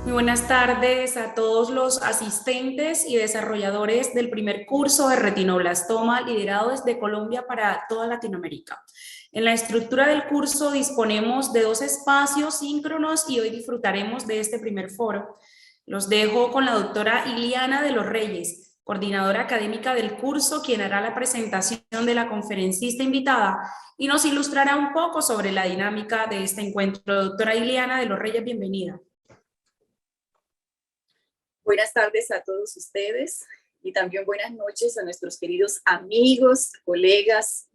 Muy buenas tardes a todos los asistentes y desarrolladores del primer curso de retinoblastoma liderado desde Colombia para toda Latinoamérica. En la estructura del curso disponemos de 2 espacios síncronos y hoy disfrutaremos de este primer foro. Los dejo con la doctora Iliana de los Reyes, coordinadora académica del curso, quien hará la presentación de la conferencista invitada y nos ilustrará un poco sobre la dinámica de este encuentro. Doctora Iliana de los Reyes, bienvenida. Buenas tardes a todos ustedes y también buenas noches a nuestros queridos amigos, colegas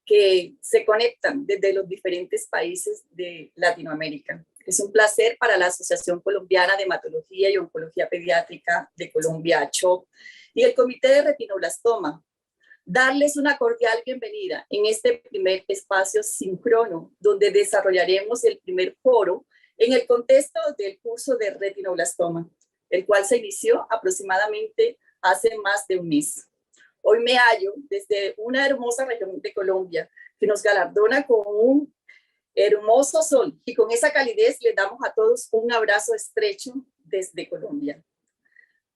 que se conectan desde los diferentes países de Latinoamérica. Es un placer para la Asociación Colombiana de Hematología y Oncología Pediátrica de Colombia, ACHOP, y el Comité de Retinoblastoma, darles una cordial bienvenida en este primer espacio síncrono, donde desarrollaremos el primer foro en el contexto del curso de retinoblastoma, el cual se inició aproximadamente hace más de un mes. Hoy me hallo desde una hermosa región de Colombia que nos galardona con un hermoso sol, y con esa calidez les damos a todos un abrazo estrecho desde Colombia.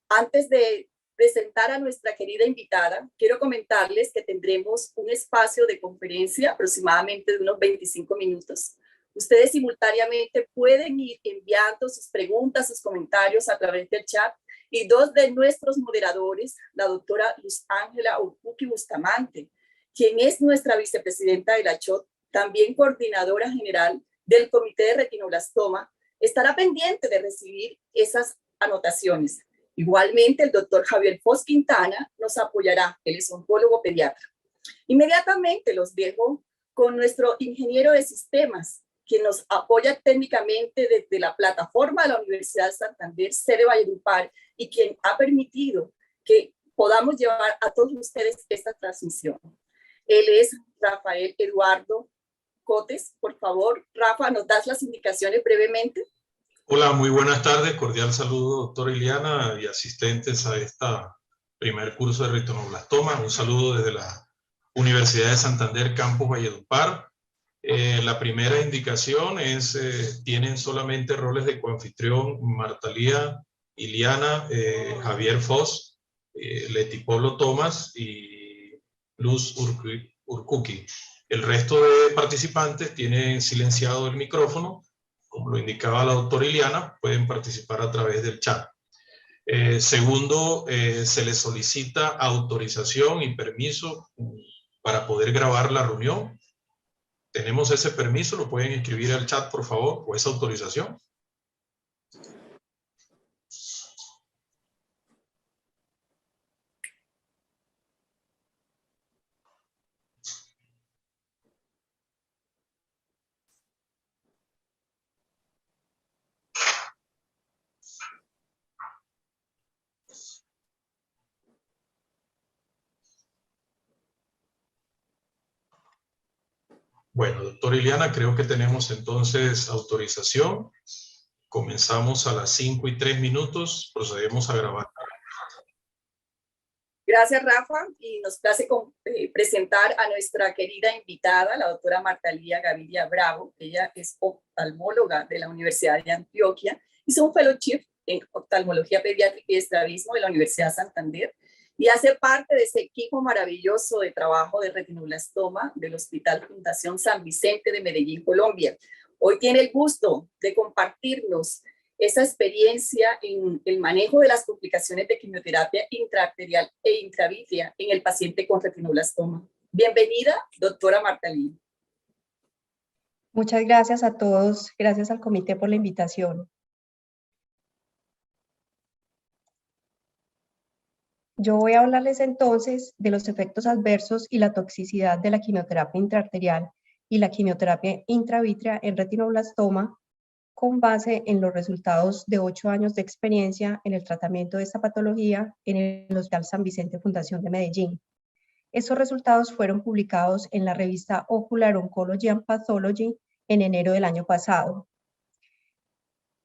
Antes de presentar a nuestra querida invitada, quiero comentarles que tendremos un espacio de conferencia aproximadamente de unos 25 minutos. Ustedes simultáneamente pueden ir enviando sus preguntas, sus comentarios a través del chat, y 2 de nuestros moderadores, la doctora Luz Ángela Urcuqui Bustamante, quien es nuestra vicepresidenta de la CHOP, también coordinadora general del Comité de Retinoblastoma, estará pendiente de recibir esas anotaciones. Igualmente, el doctor Javier Foz Quintana nos apoyará, él es oncólogo pediatra. Inmediatamente los dejo con nuestro ingeniero de sistemas, quien nos apoya técnicamente desde la plataforma de la Universidad de Santander, sede Valledupar, y quien ha permitido que podamos llevar a todos ustedes esta transmisión. Él es Rafael Eduardo Cotes. Por favor, Rafa, ¿nos das las indicaciones brevemente? Hola, muy buenas tardes. Cordial saludo, doctora Iliana y asistentes a este primer curso de retinoblastoma. Un saludo desde la Universidad de Santander, Campus Valledupar. La primera indicación es, tienen solamente roles de coanfitrión Martalía, Iliana, Javier Foz, Leti Polo Tomás y Luz Urcuqui. El resto de participantes tienen silenciado el micrófono. Como lo indicaba la doctora Iliana, pueden participar a través del chat. Segundo, se les solicita autorización y permiso para poder grabar la reunión. Tenemos ese permiso, lo pueden escribir al chat, por favor, o esa autorización. Bueno, doctora Iliana, creo que tenemos entonces autorización. Comenzamos a las 5:03, procedemos a grabar. Gracias, Rafa, y nos place presentar a nuestra querida invitada, la doctora Martalía Gaviria Bravo. Ella es oftalmóloga de la Universidad de Antioquia, hizo un fellowship en oftalmología pediátrica y estrabismo de la Universidad de Santander, y hace parte de ese equipo maravilloso de trabajo de retinoblastoma del Hospital Fundación San Vicente de Medellín, Colombia. Hoy tiene el gusto de compartirnos esa experiencia en el manejo de las complicaciones de quimioterapia intraarterial e intravítrea en el paciente con retinoblastoma. Bienvenida, doctora Martalía. Muchas gracias a todos, gracias al comité por la invitación. Yo voy a hablarles entonces de los efectos adversos y la toxicidad de la quimioterapia intraarterial y la quimioterapia intravítrea en retinoblastoma, con base en los resultados de 8 años de experiencia en el tratamiento de esta patología en el Hospital San Vicente Fundación de Medellín. Estos resultados fueron publicados en la revista Ocular Oncology and Pathology en enero del año pasado.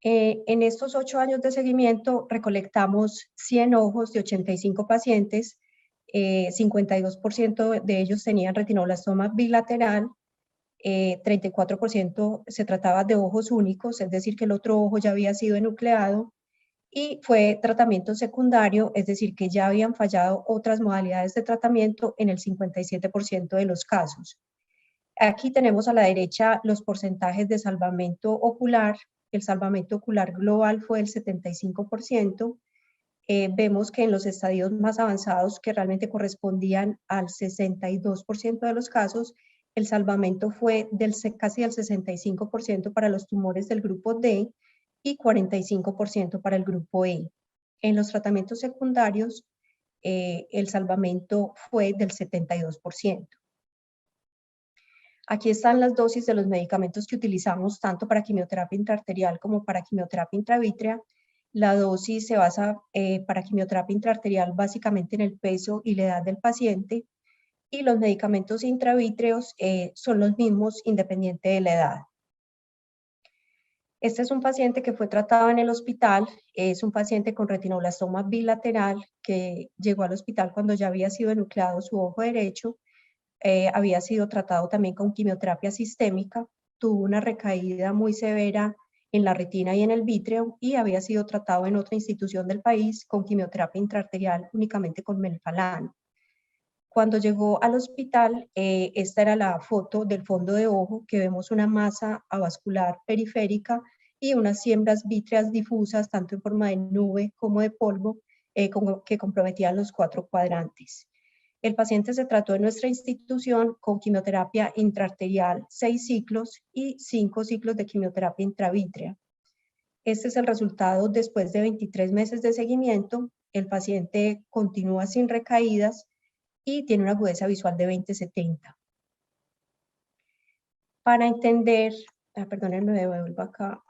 En estos 8 años de seguimiento recolectamos 100 ojos de 85 pacientes, 52% de ellos tenían retinoblastoma bilateral, 34% se trataba de ojos únicos, es decir, que el otro ojo ya había sido enucleado, y fue tratamiento secundario, es decir, que ya habían fallado otras modalidades de tratamiento en el 57% de los casos. Aquí tenemos a la derecha los porcentajes de salvamento ocular. El salvamento ocular global fue el 75%. Vemos que en los estadios más avanzados, que realmente correspondían al 62% de los casos, el salvamento fue casi del 65% para los tumores del grupo D y 45% para el grupo E. En los tratamientos secundarios, el salvamento fue del 72%. Aquí están las dosis de los medicamentos que utilizamos tanto para quimioterapia intraarterial como para quimioterapia intravítrea. La dosis se basa para quimioterapia intraarterial básicamente en el peso y la edad del paciente, y los medicamentos intravítreos son los mismos independiente de la edad. Este es un paciente que fue tratado en el hospital, es un paciente con retinoblastoma bilateral que llegó al hospital cuando ya había sido enucleado su ojo derecho, había sido tratado también con quimioterapia sistémica, tuvo una recaída muy severa en la retina y en el vítreo y había sido tratado en otra institución del país con quimioterapia intraarterial únicamente con melfalano. Cuando llegó al hospital, esta era la foto del fondo de ojo, que vemos una masa avascular periférica y unas siembras vítreas difusas, tanto en forma de nube como de polvo, que comprometían los 4 cuadrantes. El paciente se trató en nuestra institución con quimioterapia intraarterial 6 ciclos y 5 ciclos de quimioterapia intravítrea. Este es el resultado después de 23 meses de seguimiento. El paciente continúa sin recaídas y tiene una agudeza visual de 20/70. Para entender, perdónenme, me devuelvo acá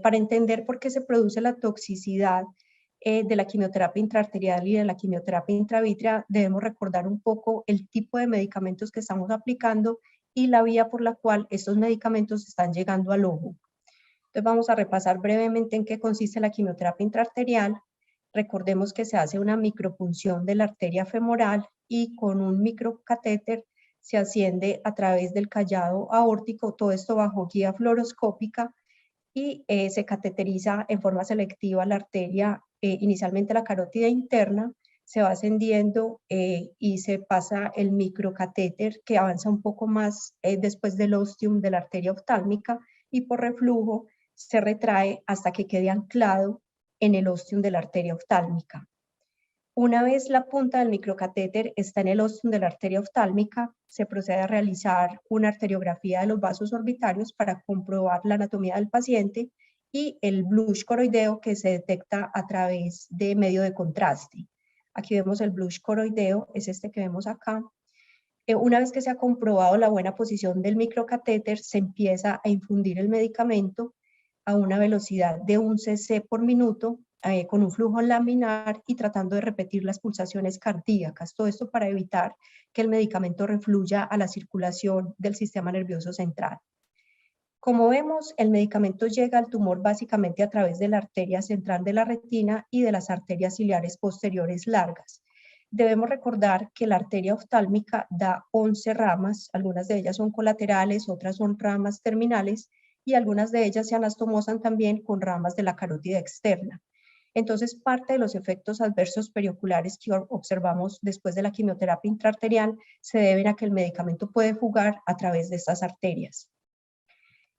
para entender por qué se produce la toxicidad de la quimioterapia intraarterial y de la quimioterapia intravítrea, debemos recordar un poco el tipo de medicamentos que estamos aplicando y la vía por la cual estos medicamentos están llegando al ojo. Entonces vamos a repasar brevemente en qué consiste la quimioterapia intraarterial. Recordemos que se hace una micropunción de la arteria femoral y con un microcatéter se asciende a través del callado aórtico, todo esto bajo guía fluoroscópica, y se cateteriza en forma selectiva la arteria, inicialmente la carótida interna, se va ascendiendo y se pasa el microcatéter que avanza un poco más después del ostium de la arteria oftálmica y por reflujo se retrae hasta que quede anclado en el ostium de la arteria oftálmica. Una vez la punta del microcatéter está en el ostium de la arteria oftálmica, se procede a realizar una arteriografía de los vasos orbitarios para comprobar la anatomía del paciente y el blush coroideo que se detecta a través de medio de contraste. Aquí vemos el blush coroideo, es este que vemos acá. Una vez que se ha comprobado la buena posición del microcatéter, se empieza a infundir el medicamento a una velocidad de 1 cc por minuto, con un flujo laminar y tratando de repetir las pulsaciones cardíacas. Todo esto para evitar que el medicamento refluya a la circulación del sistema nervioso central. Como vemos, el medicamento llega al tumor básicamente a través de la arteria central de la retina y de las arterias ciliares posteriores largas. Debemos recordar que la arteria oftálmica da 11 ramas, algunas de ellas son colaterales, otras son ramas terminales y algunas de ellas se anastomosan también con ramas de la carótida externa. Entonces, parte de los efectos adversos perioculares que observamos después de la quimioterapia intraarterial se deben a que el medicamento puede fugar a través de estas arterias.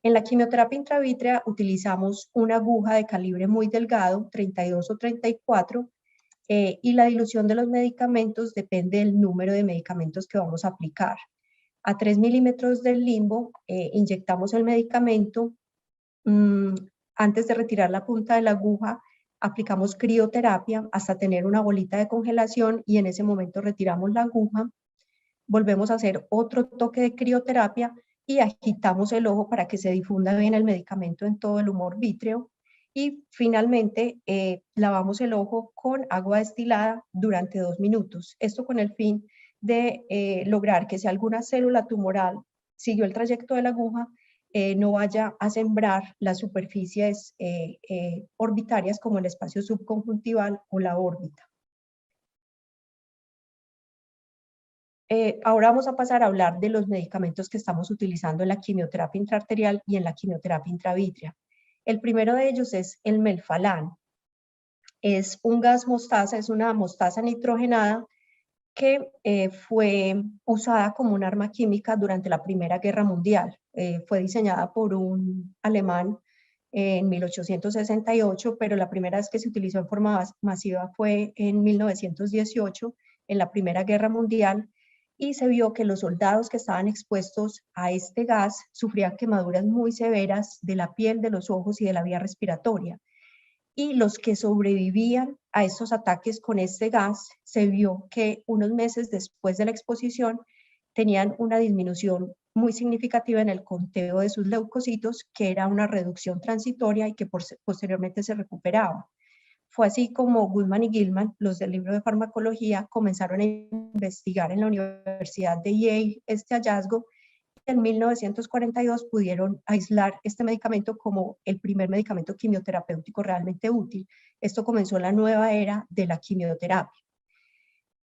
En la quimioterapia intravítrea utilizamos una aguja de calibre muy delgado, 32 o 34, y la dilución de los medicamentos depende del número de medicamentos que vamos a aplicar. A 3 milímetros del limbo inyectamos el medicamento. Antes de retirar la punta de la aguja, aplicamos crioterapia hasta tener una bolita de congelación y en ese momento retiramos la aguja. Volvemos a hacer otro toque de crioterapia y agitamos el ojo para que se difunda bien el medicamento en todo el humor vítreo. Y finalmente lavamos el ojo con agua destilada durante 2 minutos. Esto con el fin de lograr que si alguna célula tumoral siguió el trayecto de la aguja, no vaya a sembrar las superficies orbitarias como el espacio subconjuntival o la órbita. Ahora vamos a pasar a hablar de los medicamentos que estamos utilizando en la quimioterapia intraarterial y en la quimioterapia intravítrea. El primero de ellos es el melfalán. Es un gas mostaza, es una mostaza nitrogenada que fue usada como un arma química durante la Primera Guerra Mundial. Fue diseñada por un alemán en 1868, pero la primera vez que se utilizó en forma masiva fue en 1918, en la Primera Guerra Mundial, y se vio que los soldados que estaban expuestos a este gas sufrían quemaduras muy severas de la piel, de los ojos y de la vía respiratoria. Y los que sobrevivían a estos ataques con este gas, se vio que unos meses después de la exposición tenían una disminución muy significativa en el conteo de sus leucocitos, que era una reducción transitoria y que posteriormente se recuperaba. Fue así como Goodman y Gilman, los del libro de farmacología, comenzaron a investigar en la Universidad de Yale este hallazgo. En 1942 pudieron aislar este medicamento como el primer medicamento quimioterapéutico realmente útil. Esto comenzó la nueva era de la quimioterapia.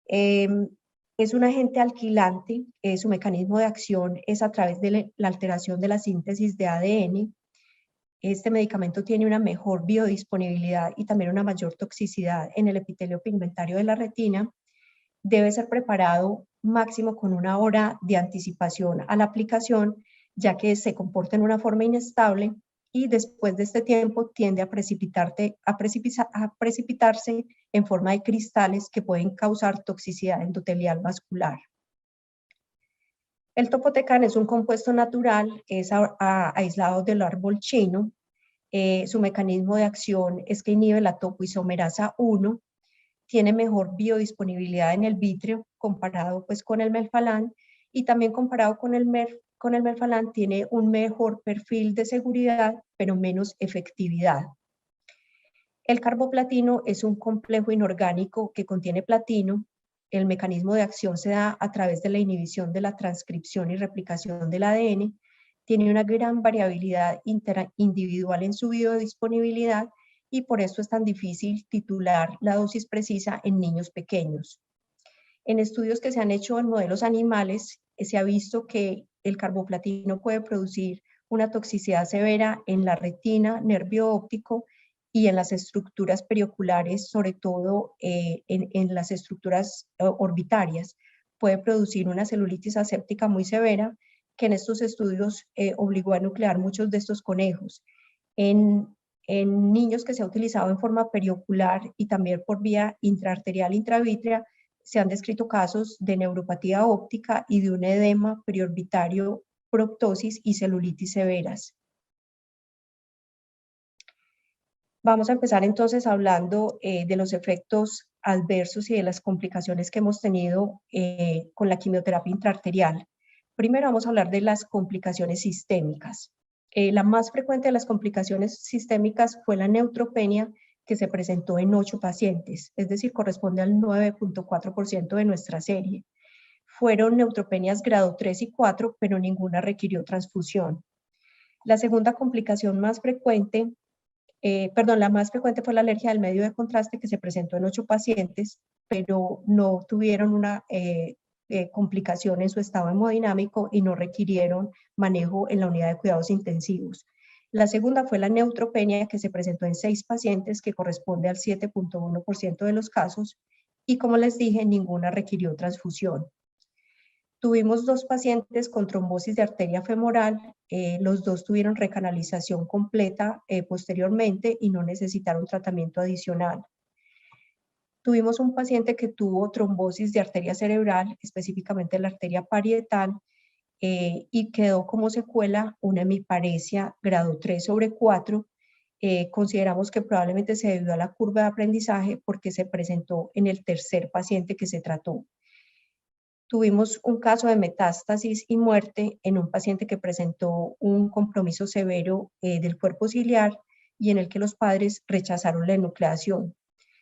Es un agente alquilante, su mecanismo de acción es a través de la alteración de la síntesis de ADN. Este medicamento tiene una mejor biodisponibilidad y también una mayor toxicidad en el epitelio pigmentario de la retina. Debe ser preparado máximo con 1 hora de anticipación a la aplicación, ya que se comporta en una forma inestable y después de este tiempo tiende a precipitarse en forma de cristales que pueden causar toxicidad endotelial vascular. El topotecan es un compuesto natural, es aislado del árbol chino. Su mecanismo de acción es que inhibe la topoisomerasa 1, tiene mejor biodisponibilidad en el vítreo comparado pues, con el melfalán, y también comparado con el melfalán tiene un mejor perfil de seguridad, pero menos efectividad. El carboplatino es un complejo inorgánico que contiene platino. El mecanismo de acción se da a través de la inhibición de la transcripción y replicación del ADN. Tiene una gran variabilidad interindividual en su biodisponibilidad y por eso es tan difícil titular la dosis precisa en niños pequeños. En estudios que se han hecho en modelos animales, se ha visto que el carboplatino puede producir una toxicidad severa en la retina, nervio óptico y en las estructuras perioculares, sobre todo en las estructuras orbitarias. Puede producir una celulitis aséptica muy severa, que en estos estudios obligó a nuclear muchos de estos conejos. En niños que se ha utilizado en forma periocular y también por vía intraarterial intravítrea, se han descrito casos de neuropatía óptica y de un edema periorbitario, proptosis y celulitis severas. Vamos a empezar entonces hablando de los efectos adversos y de las complicaciones que hemos tenido con la quimioterapia intraarterial. Primero vamos a hablar de las complicaciones sistémicas. La más frecuente de las complicaciones sistémicas fue la neutropenia, que se presentó en 8 pacientes, es decir, corresponde al 9.4% de nuestra serie. Fueron neutropenias grado 3 y 4, pero ninguna requirió transfusión. La segunda complicación más frecuente, la más frecuente fue la alergia al medio de contraste, que se presentó en 8 pacientes, pero no tuvieron una complicación en su estado hemodinámico y no requirieron manejo en la unidad de cuidados intensivos. La segunda fue la neutropenia, que se presentó en 6 pacientes, que corresponde al 7.1% de los casos, y como les dije, ninguna requirió transfusión. Tuvimos 2 pacientes con trombosis de arteria femoral, los 2 tuvieron recanalización completa posteriormente y no necesitaron tratamiento adicional. Tuvimos un paciente que tuvo trombosis de arteria cerebral, específicamente la arteria parietal, y quedó como secuela una hemiparesia grado 3/4. Consideramos que probablemente se debió a la curva de aprendizaje porque se presentó en el tercer paciente que se trató. Tuvimos un caso de metástasis y muerte en un paciente que presentó un compromiso severo del cuerpo ciliar y en el que los padres rechazaron la enucleación.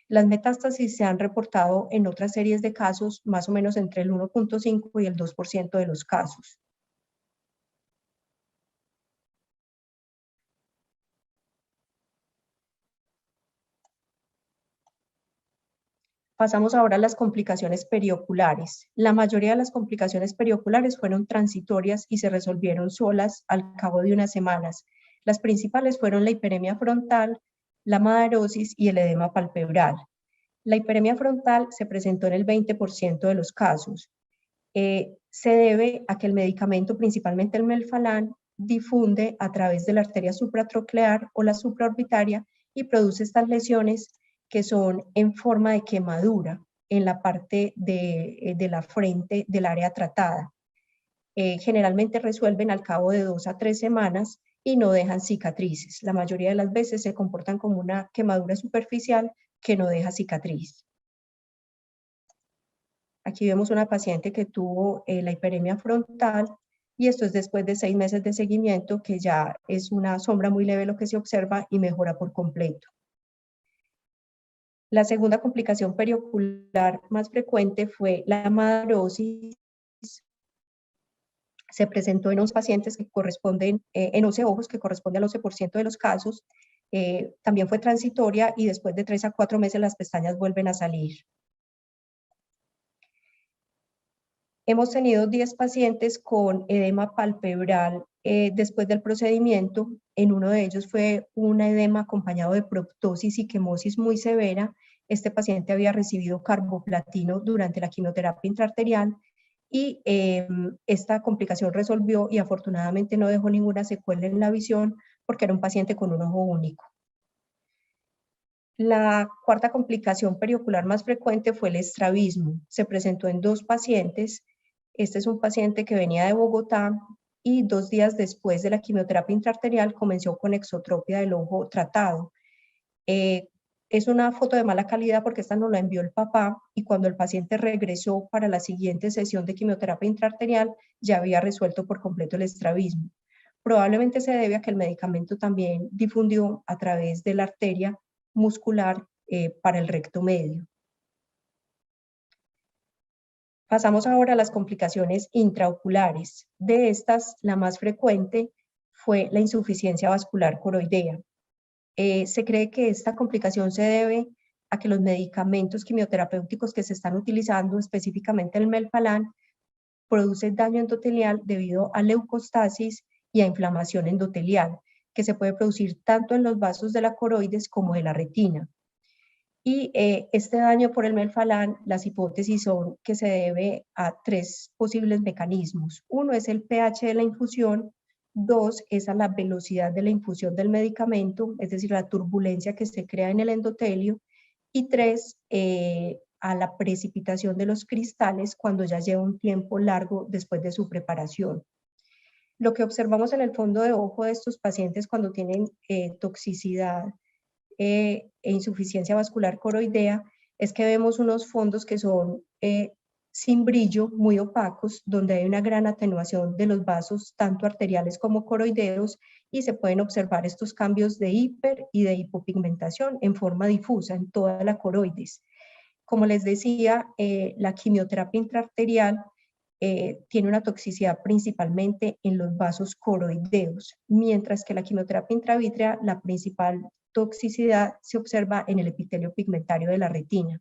Las metástasis se han reportado en otras series de casos, más o menos entre el 1.5 y el 2% de los casos. Pasamos ahora a las complicaciones perioculares. La mayoría de las complicaciones perioculares fueron transitorias y se resolvieron solas al cabo de unas semanas. Las principales fueron la hiperemia frontal, la madarosis y el edema palpebral. La hiperemia frontal se presentó en el 20% de los casos. Se debe a que el medicamento, principalmente el melfalán, difunde a través de la arteria supratroclear o la supraorbitaria y produce estas lesiones que son en forma de quemadura en la parte de la frente del área tratada. Generalmente resuelven al cabo de 2 a 3 semanas y no dejan cicatrices. La mayoría de las veces se comportan como una quemadura superficial que no deja cicatriz. Aquí vemos una paciente que tuvo la hiperemia frontal y esto es después de 6 meses de seguimiento, que ya es una sombra muy leve lo que se observa y mejora por completo. La segunda complicación periocular más frecuente fue la madarosis. Se presentó en 11 pacientes que corresponden, en 11 ojos, que corresponde al 11% de los casos. También fue transitoria y después de 3 a 4 meses las pestañas vuelven a salir. Hemos tenido 10 pacientes con edema palpebral después del procedimiento. En uno de ellos fue un edema acompañado de proptosis y quemosis muy severa. Este paciente había recibido carboplatino durante la quimioterapia intraarterial y esta complicación resolvió y afortunadamente no dejó ninguna secuela en la visión porque era un paciente con un ojo único. La cuarta complicación periocular más frecuente fue el estrabismo. Se presentó en 2 pacientes. Este es un paciente que venía de Bogotá y 2 días después de la quimioterapia intraarterial comenzó con exotropia del ojo tratado. Es una foto de mala calidad porque esta nos la envió el papá y cuando el paciente regresó para la siguiente sesión de quimioterapia intraarterial ya había resuelto por completo el estrabismo. Probablemente se debe a que el medicamento también difundió a través de la arteria muscular para el recto medio. Pasamos ahora a las complicaciones intraoculares. De estas, la más frecuente fue la insuficiencia vascular coroidea. Se cree que esta complicación se debe a que los medicamentos quimioterapéuticos que se están utilizando, específicamente el melfalán, producen daño endotelial debido a leucostasis y a inflamación endotelial, que se puede producir tanto en los vasos de la coroides como de la retina. Y este daño por el melfalán, las hipótesis son que se debe a 3 posibles mecanismos. Uno es el pH de la infusión, 2 es a la velocidad de la infusión del medicamento, es decir, la turbulencia que se crea en el endotelio, y 3, a la precipitación de los cristales cuando ya lleva un tiempo largo después de su preparación. Lo que observamos en el fondo de ojo de estos pacientes cuando tienen toxicidad e insuficiencia vascular coroidea es que vemos unos fondos que son sin brillo, muy opacos, donde hay una gran atenuación de los vasos, tanto arteriales como coroideos, y se pueden observar estos cambios de hiper y de hipopigmentación en forma difusa en toda la coroides. Como les decía, la quimioterapia intraarterial tiene una toxicidad principalmente en los vasos coroideos, mientras que la quimioterapia intravítrea, la principal toxicidad se observa en el epitelio pigmentario de la retina.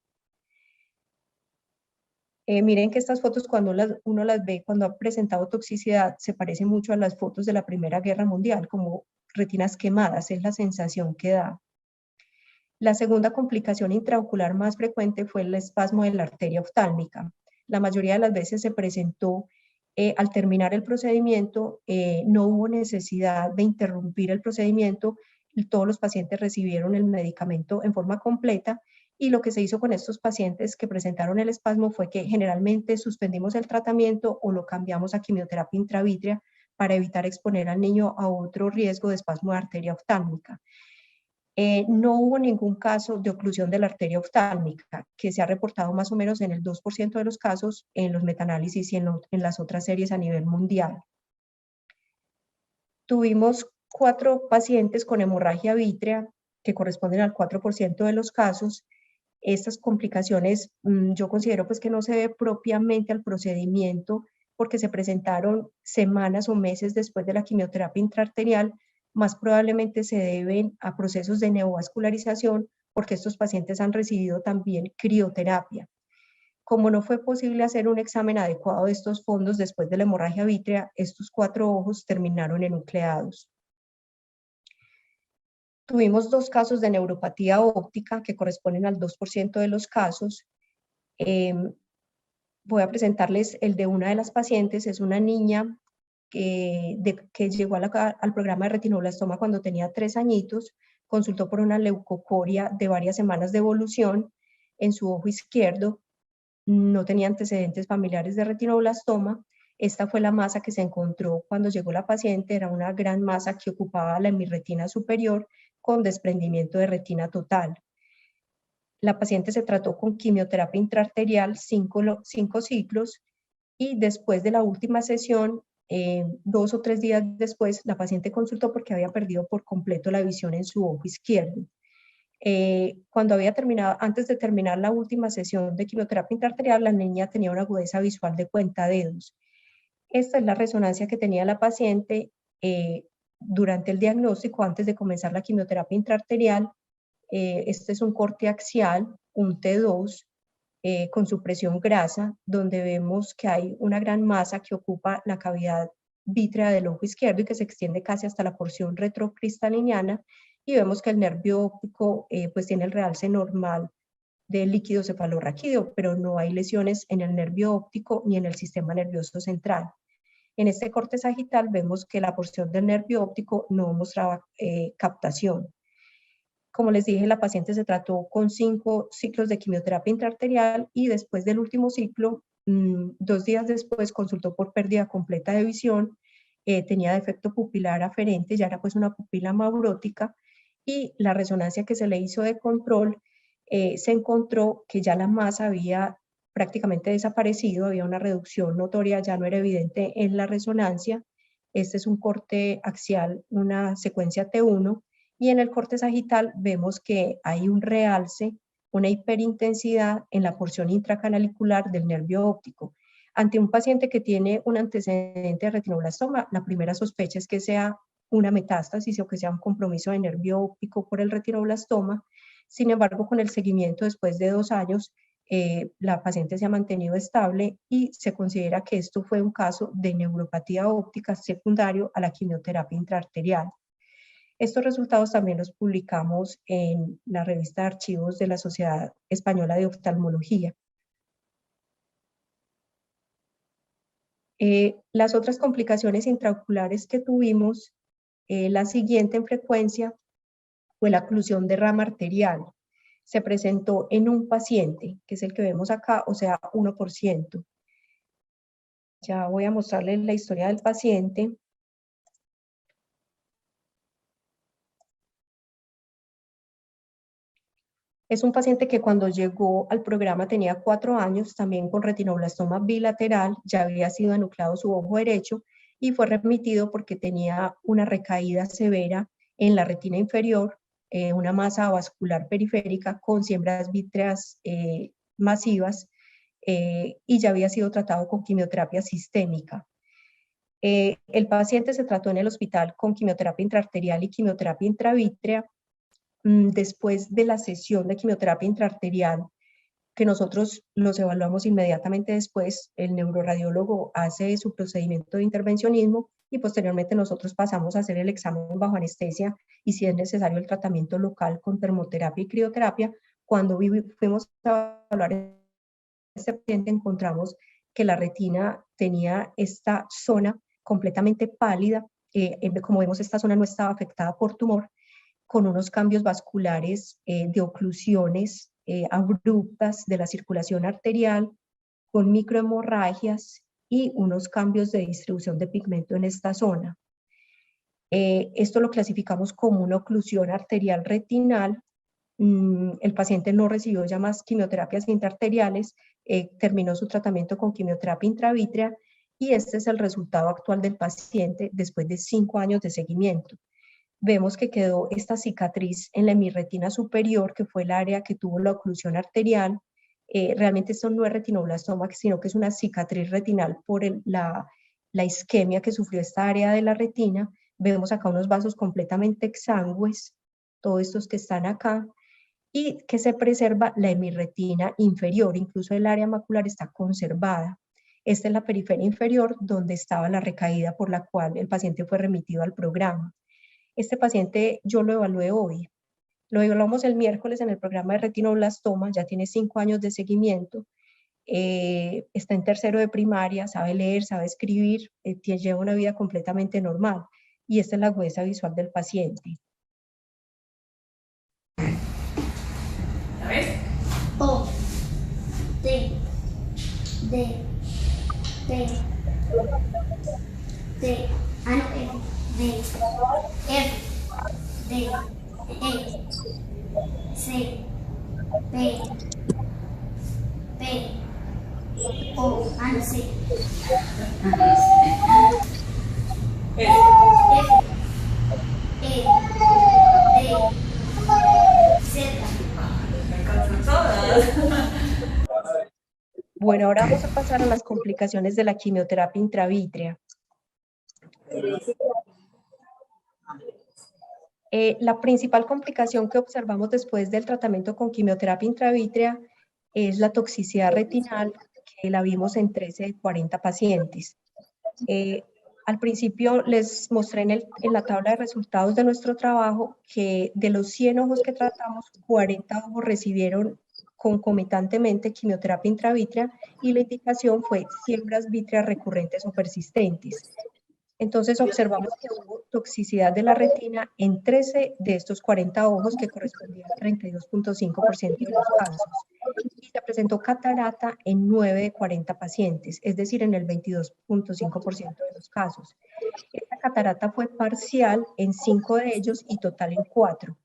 Miren que estas fotos cuando uno las ve cuando ha presentado toxicidad se parecen mucho a las fotos de la Primera Guerra Mundial, como retinas quemadas, es la sensación que da. La segunda complicación intraocular más frecuente fue el espasmo de la arteria oftálmica. La mayoría de las veces se presentó al terminar el procedimiento, no hubo necesidad de interrumpir el procedimiento, todos los pacientes recibieron el medicamento en forma completa y lo que se hizo con estos pacientes que presentaron el espasmo fue que generalmente suspendimos el tratamiento o lo cambiamos a quimioterapia intravítrea para evitar exponer al niño a otro riesgo de espasmo de arteria oftálmica. No hubo ningún caso de oclusión de la arteria oftálmica, que se ha reportado más o menos en el 2% de los casos en los metaanálisis y en las otras series a nivel mundial. Tuvimos 4 pacientes con hemorragia vítrea, que corresponden al 4% de los casos. Estas complicaciones yo considero pues que no se debe propiamente al procedimiento, porque se presentaron semanas o meses después de la quimioterapia intraarterial, más probablemente se deben a procesos de neovascularización porque estos pacientes han recibido también crioterapia. Como no fue posible hacer un examen adecuado de estos fondos después de la hemorragia vítrea, estos 4 ojos terminaron enucleados. Tuvimos 2 casos de neuropatía óptica que corresponden al 2% de los casos. Voy a presentarles el de una de las pacientes. Es una niña que llegó al programa de retinoblastoma cuando tenía 3 añitos, consultó por una leucocoria de varias semanas de evolución en su ojo izquierdo, no tenía antecedentes familiares de retinoblastoma. Esta fue la masa que se encontró cuando llegó la paciente, era una gran masa que ocupaba la hemirretina superior con desprendimiento de retina total. La paciente se trató con quimioterapia intraarterial 5 ciclos y después de la última sesión, 2 o 3 días después, la paciente consultó porque había perdido por completo la visión en su ojo izquierdo. Cuando había terminado, antes de terminar la última sesión de quimioterapia intraarterial, la niña tenía una agudeza visual de cuentadedos. Esta es la resonancia que tenía la paciente durante el diagnóstico antes de comenzar la quimioterapia intraarterial. Este es un corte axial, un T2, con supresión grasa, donde vemos que hay una gran masa que ocupa la cavidad vítrea del ojo izquierdo y que se extiende casi hasta la porción retrocristaliniana, y vemos que el nervio óptico pues tiene el realce normal del líquido cefalorraquídeo, pero no hay lesiones en el nervio óptico ni en el sistema nervioso central. En este corte sagital vemos que la porción del nervio óptico no mostraba captación. Como les dije, la paciente se trató con 5 ciclos de quimioterapia intraarterial y después del último ciclo, 2 días después, consultó por pérdida completa de visión, tenía defecto pupilar aferente, ya era pues una pupila maurótica, y la resonancia que se le hizo de control se encontró que ya la masa había prácticamente desaparecido, había una reducción notoria, ya no era evidente en la resonancia. Este es un corte axial, una secuencia T1, y en el corte sagital vemos que hay un realce, una hiperintensidad en la porción intracanalicular del nervio óptico. Ante un paciente que tiene un antecedente de retinoblastoma, la primera sospecha es que sea una metástasis o que sea un compromiso de nervio óptico por el retinoblastoma. Sin embargo, con el seguimiento después de 2 años, la paciente se ha mantenido estable y se considera que esto fue un caso de neuropatía óptica secundario a la quimioterapia intraarterial. Estos resultados también los publicamos en la revista de archivos de la Sociedad Española de Oftalmología. Las otras complicaciones intraoculares que tuvimos, la siguiente en frecuencia fue la oclusión de rama arterial. Se presentó en un paciente, que es el que vemos acá, o sea, 1%. Ya voy a mostrarles la historia del paciente. Es un paciente que cuando llegó al programa tenía 4 años, también con retinoblastoma bilateral, ya había sido enucleado su ojo derecho y fue remitido porque tenía una recaída severa en la retina inferior, una masa vascular periférica con siembras vítreas masivas, y ya había sido tratado con quimioterapia sistémica. El paciente se trató en el hospital con quimioterapia intraarterial y quimioterapia intravítrea. Después de la sesión de quimioterapia intraarterial, que nosotros los evaluamos inmediatamente después, el neuroradiólogo hace su procedimiento de intervencionismo y posteriormente nosotros pasamos a hacer el examen bajo anestesia y si es necesario el tratamiento local con termoterapia y crioterapia. Cuando fuimos a evaluar a este paciente encontramos que la retina tenía esta zona completamente pálida, como vemos esta zona no estaba afectada por tumor, con unos cambios vasculares de oclusiones abruptas de la circulación arterial, con microhemorragias y unos cambios de distribución de pigmento en esta zona. Esto lo clasificamos como una oclusión arterial retinal. El paciente no recibió ya más quimioterapias intraarteriales, terminó su tratamiento con quimioterapia intravítrea y este es el resultado actual del paciente después de 5 años de seguimiento. Vemos que quedó esta cicatriz en la hemirretina superior, que fue el área que tuvo la oclusión arterial. Realmente esto no es retinoblastoma, sino que es una cicatriz retinal por la isquemia que sufrió esta área de la retina. Vemos acá unos vasos completamente exangües, todos estos que están acá. y que se preserva la hemirretina inferior, incluso el área macular está conservada. Esta es la periferia inferior donde estaba la recaída por la cual el paciente fue remitido al programa. Este paciente yo lo evalué hoy. Lo evaluamos el miércoles en el programa de retinoblastoma, ya tiene 5 años de seguimiento, está en tercero de primaria, sabe leer, sabe escribir, lleva una vida completamente normal. Y esta es la agudeza visual del paciente. ¿La ves? O, T, D, T, T, D, F, D, E, C, P, P, O, C, F, E, D, Z. Bueno, ahora vamos a pasar a las complicaciones de la quimioterapia intravítrea. La principal complicación que observamos después del tratamiento con quimioterapia intravítrea es la toxicidad retinal, que la vimos en 13 de 40 pacientes. Al principio les mostré en la tabla de resultados de nuestro trabajo que de los 100 ojos que tratamos, 40 ojos recibieron concomitantemente quimioterapia intravítrea y la indicación fue siembras vítreas recurrentes o persistentes. Entonces observamos que hubo toxicidad de la retina en 13 de estos 40 ojos, que correspondía al 32.5% de los casos. Y se presentó catarata en 9 de 40 pacientes, es decir, en el 22.5% de los casos. Esta catarata fue parcial en 5 de ellos y total en 4.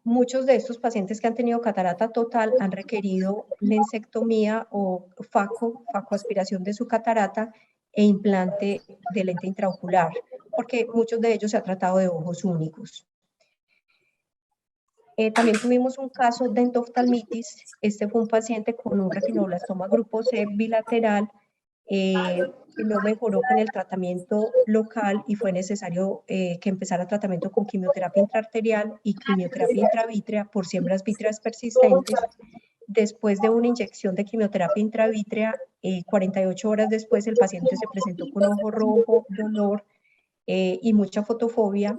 Muchos de estos pacientes que han tenido catarata total han requerido lensectomía o facoaspiración de su catarata e implante de lente intraocular, porque muchos de ellos se ha tratado de ojos únicos. También tuvimos un caso de endoftalmitis. Este fue un paciente con un retinoblastoma grupo C bilateral que no mejoró con el tratamiento local y fue necesario que empezara tratamiento con quimioterapia intraarterial y quimioterapia intravítrea por siembras vítreas persistentes. Después de una inyección de quimioterapia intravítrea, 48 horas después el paciente se presentó con ojo rojo, dolor y mucha fotofobia.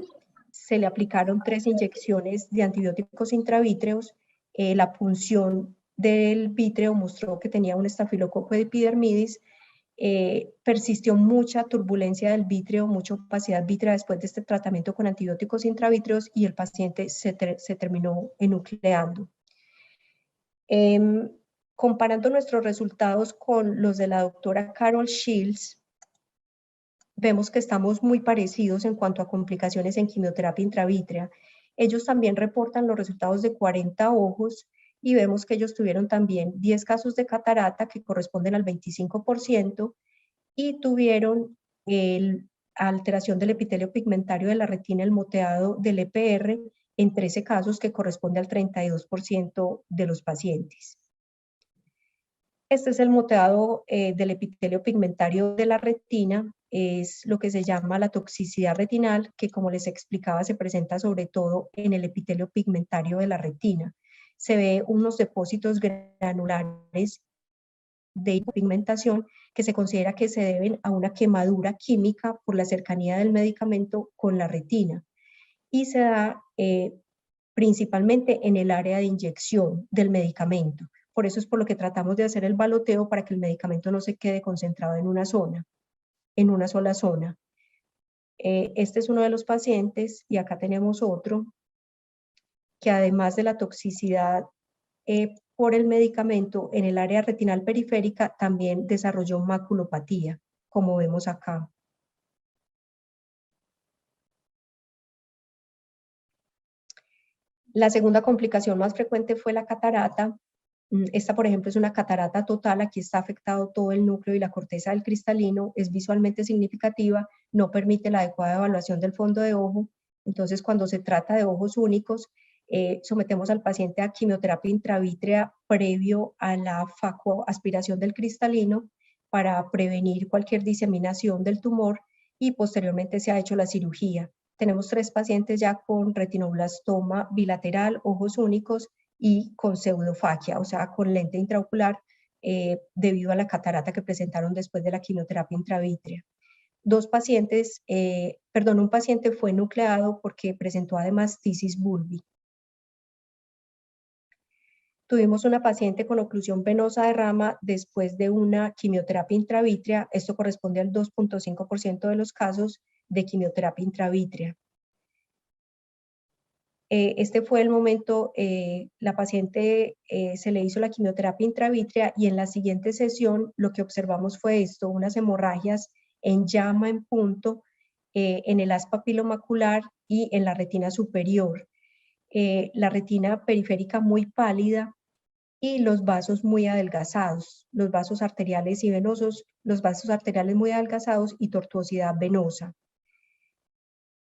Se le aplicaron 3 inyecciones de antibióticos intravítreos. La punción del vítreo mostró que tenía un estafilococo de epidermidis. Persistió mucha turbulencia del vítreo, mucha opacidad vítrea después de este tratamiento con antibióticos intravítreos y el paciente se terminó enucleando. Comparando nuestros resultados con los de la doctora Carol Shields, vemos que estamos muy parecidos en cuanto a complicaciones en quimioterapia intravítrea. Ellos también reportan los resultados de 40 ojos y vemos que ellos tuvieron también 10 casos de catarata que corresponden al 25% y tuvieron alteración del epitelio pigmentario de la retina, el moteado del EPR, en 13 casos que corresponde al 32% de los pacientes. Este es el moteado del epitelio pigmentario de la retina, es lo que se llama la toxicidad retinal, que como les explicaba se presenta sobre todo en el epitelio pigmentario de la retina. Se ve unos depósitos granulares de hipopigmentación que se considera que se deben a una quemadura química por la cercanía del medicamento con la retina y se da principalmente en el área de inyección del medicamento. Por eso es por lo que tratamos de hacer el baloteo para que el medicamento no se quede concentrado en una zona, en una sola zona. Este es uno de los pacientes y acá tenemos otro que además de la toxicidad por el medicamento en el área retinal periférica también desarrolló maculopatía, como vemos acá. La segunda complicación más frecuente fue la catarata. Esta, por ejemplo, es una catarata total. Aquí está afectado todo el núcleo y la corteza del cristalino. Es visualmente significativa, no permite la adecuada evaluación del fondo de ojo. Entonces, cuando se trata de ojos únicos, sometemos al paciente a quimioterapia intravítrea previo a la facoaspiración del cristalino para prevenir cualquier diseminación del tumor y posteriormente se ha hecho la cirugía. tenemos 3 pacientes ya con retinoblastoma bilateral, ojos únicos y con pseudofaquia, o sea, con lente intraocular debido a la catarata que presentaron después de la quimioterapia intravítrea. Un paciente fue nucleado porque presentó además tisis bulbi. Tuvimos una paciente con oclusión venosa de rama después de una quimioterapia intravítrea. Esto corresponde al 2.5% de los casos de quimioterapia intravítrea. Este fue el momento, la paciente se le hizo la quimioterapia intravítrea y en la siguiente sesión lo que observamos fue esto, unas hemorragias en llama en punto en el haz papilomacular y en la retina superior. La retina periférica muy pálida y los vasos muy adelgazados, los vasos arteriales y venosos, los vasos arteriales muy adelgazados y tortuosidad venosa.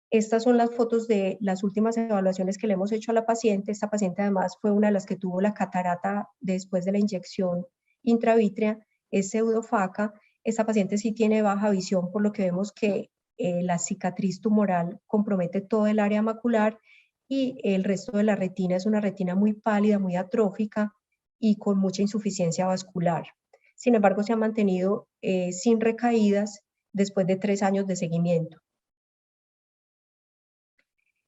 Estas son las fotos de las últimas evaluaciones que le hemos hecho a la paciente. Esta paciente además fue una de las que tuvo la catarata después de la inyección intravítrea, es pseudofaca. Esta paciente sí tiene baja visión, por lo que vemos que la cicatriz tumoral compromete todo el área macular y el resto de la retina es una retina muy pálida, muy atrófica y con mucha insuficiencia vascular. Sin embargo, se ha mantenido sin recaídas después de 3 años de seguimiento.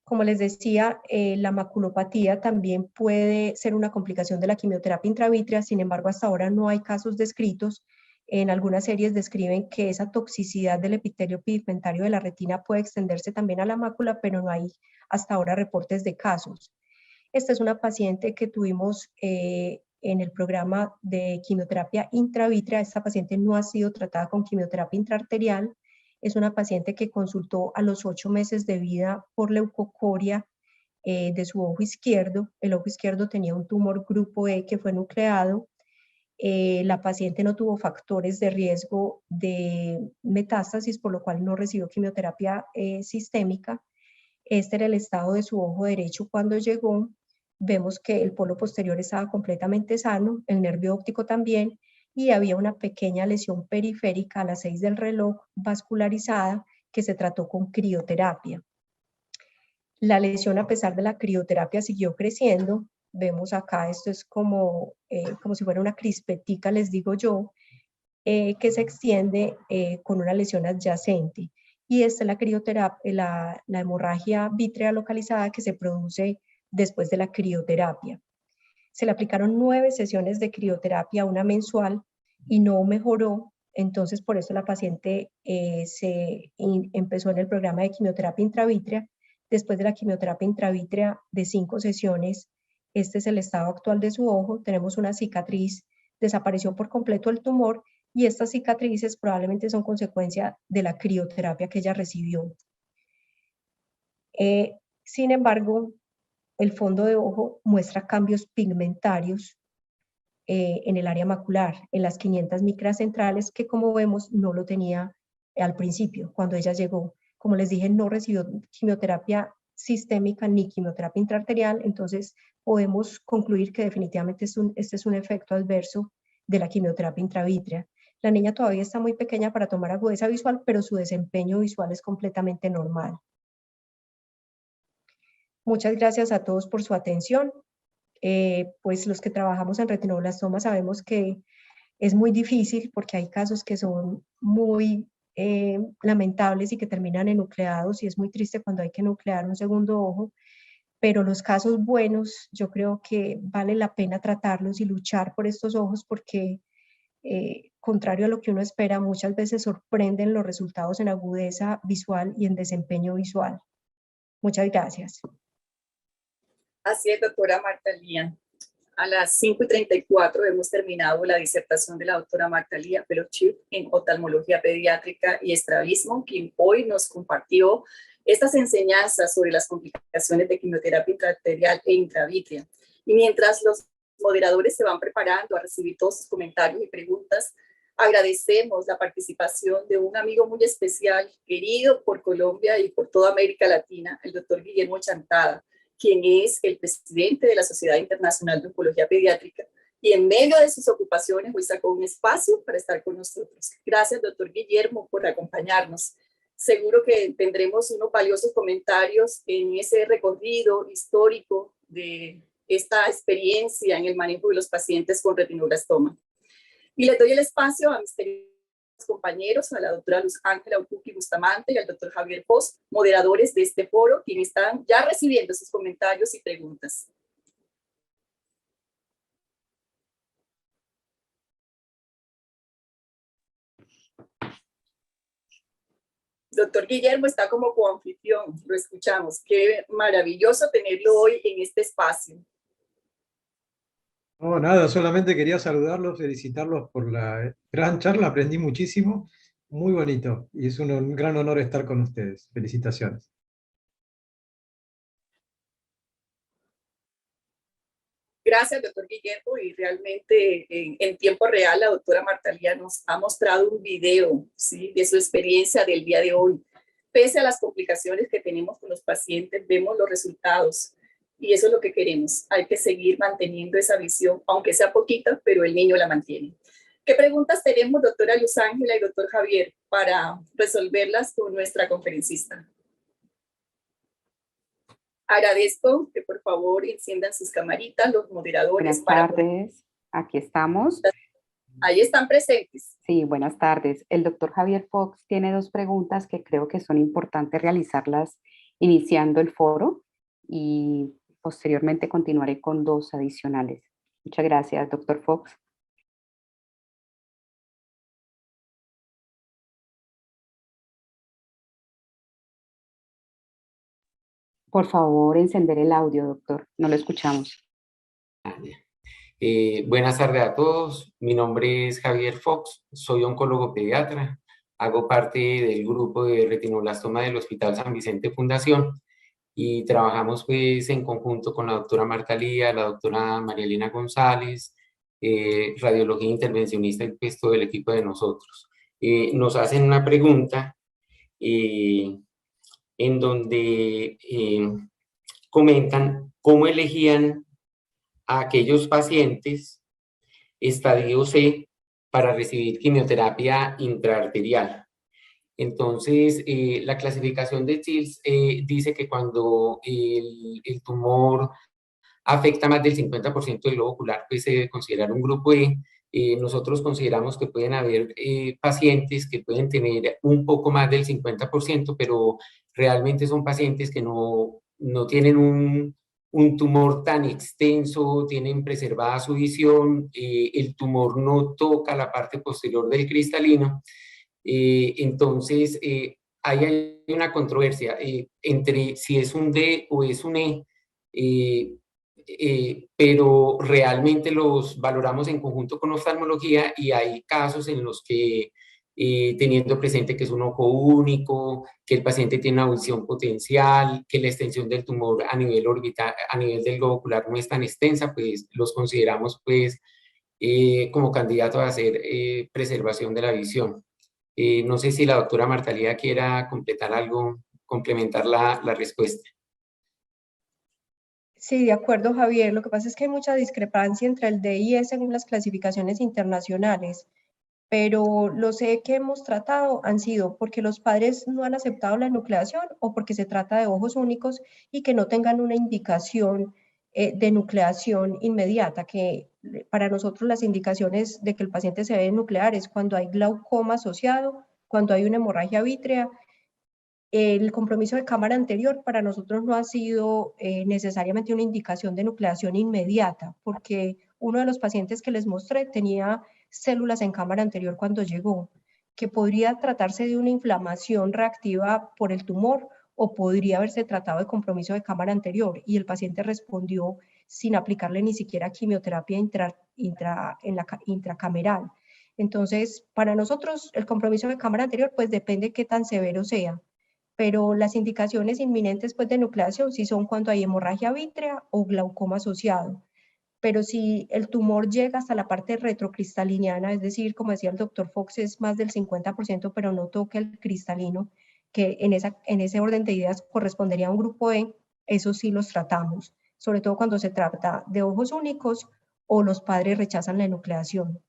Como les decía, la maculopatía también puede ser una complicación de la quimioterapia intravítrea, sin embargo, hasta ahora no hay casos descritos. En algunas series describen que esa toxicidad del epitelio pigmentario de la retina puede extenderse también a la mácula, pero no hay hasta ahora reportes de casos. Esta es una paciente que tuvimos en el programa de quimioterapia intravítrea. Esta paciente no ha sido tratada con quimioterapia intraarterial. Es una paciente que consultó a los 8 meses de vida por leucocoria de su ojo izquierdo. El ojo izquierdo tenía un tumor grupo E que fue nucleado. La paciente no tuvo factores de riesgo de metástasis, por lo cual no recibió quimioterapia sistémica. Este era el estado de su ojo derecho cuando llegó. Vemos que el polo posterior estaba completamente sano, el nervio óptico también, y había una pequeña lesión periférica a las 6 del reloj vascularizada que se trató con crioterapia. La lesión, a pesar de la crioterapia, siguió creciendo. Vemos acá, esto es como si fuera una crispetica, les digo yo, que se extiende con una lesión adyacente. Y esta es la crioterapia, la hemorragia vítrea localizada que se produce después de la crioterapia. Se le aplicaron 9 sesiones de crioterapia, una mensual, y no mejoró. Entonces, por eso la paciente empezó en el programa de quimioterapia intravítrea. Después de la quimioterapia intravítrea de 5 sesiones, este es el estado actual de su ojo. Tenemos una cicatriz, desapareció por completo el tumor, y estas cicatrices probablemente son consecuencia de la crioterapia que ella recibió. Sin embargo, el fondo de ojo muestra cambios pigmentarios en el área macular, en las 500 micras centrales, que como vemos no lo tenía al principio, cuando ella llegó. Como les dije, no recibió quimioterapia sistémica ni quimioterapia intraarterial, entonces podemos concluir que definitivamente este es un efecto adverso de la quimioterapia intravítrea. La niña todavía está muy pequeña para tomar agudeza visual, pero su desempeño visual es completamente normal. Muchas gracias a todos por su atención. Pues los que trabajamos en retinoblastomas sabemos que es muy difícil porque hay casos que son muy lamentables y que terminan en nucleados, y es muy triste cuando hay que nuclear un segundo ojo, pero los casos buenos yo creo que vale la pena tratarlos y luchar por estos ojos porque contrario a lo que uno espera, muchas veces sorprenden los resultados en agudeza visual y en desempeño visual. Muchas gracias. Así es, doctora Marta Lía. A las 5:34 hemos terminado la disertación de la doctora Marta Lía Fellowship en oftalmología pediátrica y estrabismo, quien hoy nos compartió estas enseñanzas sobre las complicaciones de quimioterapia intraarterial e intravítrea. Y mientras los moderadores se van preparando a recibir todos sus comentarios y preguntas, agradecemos la participación de un amigo muy especial, querido por Colombia y por toda América Latina, el doctor Guillermo Chantada, quien es el presidente de la Sociedad Internacional de Oncología Pediátrica, y en medio de sus ocupaciones hoy sacó un espacio para estar con nosotros. Gracias, doctor Guillermo, por acompañarnos. Seguro que tendremos unos valiosos comentarios en ese recorrido histórico de esta experiencia en el manejo de los pacientes con retinoblastoma. Y les doy el espacio a mis queridos compañeros, a la doctora Luz Ángela Ucuqui Bustamante y al doctor Javier Fox, moderadores de este foro, quienes están ya recibiendo sus comentarios y preguntas. Doctor Guillermo está como coanfitrión, lo escuchamos. Qué maravilloso tenerlo hoy en este espacio. No, nada, solamente quería saludarlos, felicitarlos por la gran charla, aprendí muchísimo, muy bonito, y es un gran honor estar con ustedes. Felicitaciones. Gracias, doctor Guillermo, y realmente en tiempo real la doctora Marta Lía nos ha mostrado un video, ¿sí?, de su experiencia del día de hoy. Pese a las complicaciones que tenemos con los pacientes, vemos los resultados y eso es lo que queremos. Hay que seguir manteniendo esa visión, aunque sea poquita, pero el niño la mantiene. ¿Qué preguntas tenemos, doctora Luz Ángela y doctor Javier, para resolverlas con nuestra conferencista? Agradezco que por favor enciendan sus camaritas, los moderadores. Buenas tardes, aquí estamos. Ahí están presentes. Sí, buenas tardes. El doctor Javier Fox tiene dos preguntas que creo que son importantes realizarlas iniciando el foro y posteriormente continuaré con dos adicionales. Muchas gracias, doctor Fox. Por favor, encender el audio, doctor. No lo escuchamos. Buenas tardes a todos. Mi nombre es Javier Fox. Soy oncólogo pediatra. Hago parte del grupo de retinoblastoma del Hospital San Vicente Fundación y trabajamos pues en conjunto con la doctora Marta Lía, la doctora María Elena González, radiología intervencionista y pues todo el equipo de nosotros. Nos hacen una pregunta en donde comentan cómo elegían a aquellos pacientes estadio C para recibir quimioterapia intraarterial. Entonces, la clasificación de TILS dice que cuando el tumor afecta más del 50% del globo ocular, pues se debe considerar un grupo E. Nosotros consideramos que pueden haber pacientes que pueden tener un poco más del 50%, pero realmente son pacientes que no tienen un tumor tan extenso, tienen preservada su visión, el tumor no toca la parte posterior del cristalino. Entonces, ahí hay una controversia entre si es un D o es un E, pero realmente los valoramos en conjunto con oftalmología y hay casos en los que teniendo presente que es un ojo único, que el paciente tiene una visión potencial, que la extensión del tumor a nivel orbital, a nivel del globo ocular no es tan extensa, pues los consideramos pues como candidatos a hacer preservación de la visión. No sé si la doctora Marta Lía quiera completar algo, complementar la respuesta. Sí, de acuerdo, Javier. Lo que pasa es que hay mucha discrepancia entre el D y E según las clasificaciones internacionales, pero los E que hemos tratado han sido porque los padres no han aceptado la enucleación o porque se trata de ojos únicos y que no tengan una indicación de nucleación inmediata, que para nosotros las indicaciones de que el paciente se debe nuclear es cuando hay glaucoma asociado, cuando hay una hemorragia vítrea. El compromiso de cámara anterior para nosotros no ha sido necesariamente una indicación de nucleación inmediata, porque uno de los pacientes que les mostré tenía células en cámara anterior cuando llegó, que podría tratarse de una inflamación reactiva por el tumor o podría haberse tratado de compromiso de cámara anterior, y el paciente respondió sin aplicarle ni siquiera quimioterapia intracameral. Entonces, para nosotros el compromiso de cámara anterior pues depende qué tan severo sea, pero las indicaciones inminentes pues, de nucleación sí son cuando hay hemorragia vítrea o glaucoma asociado. Pero si el tumor llega hasta la parte retrocristaliniana, es decir, como decía el doctor Fox, es más del 50%, pero no toca el cristalino, que en ese orden de ideas correspondería a un grupo E, eso sí los tratamos, sobre todo cuando se trata de ojos únicos o los padres rechazan la enucleación.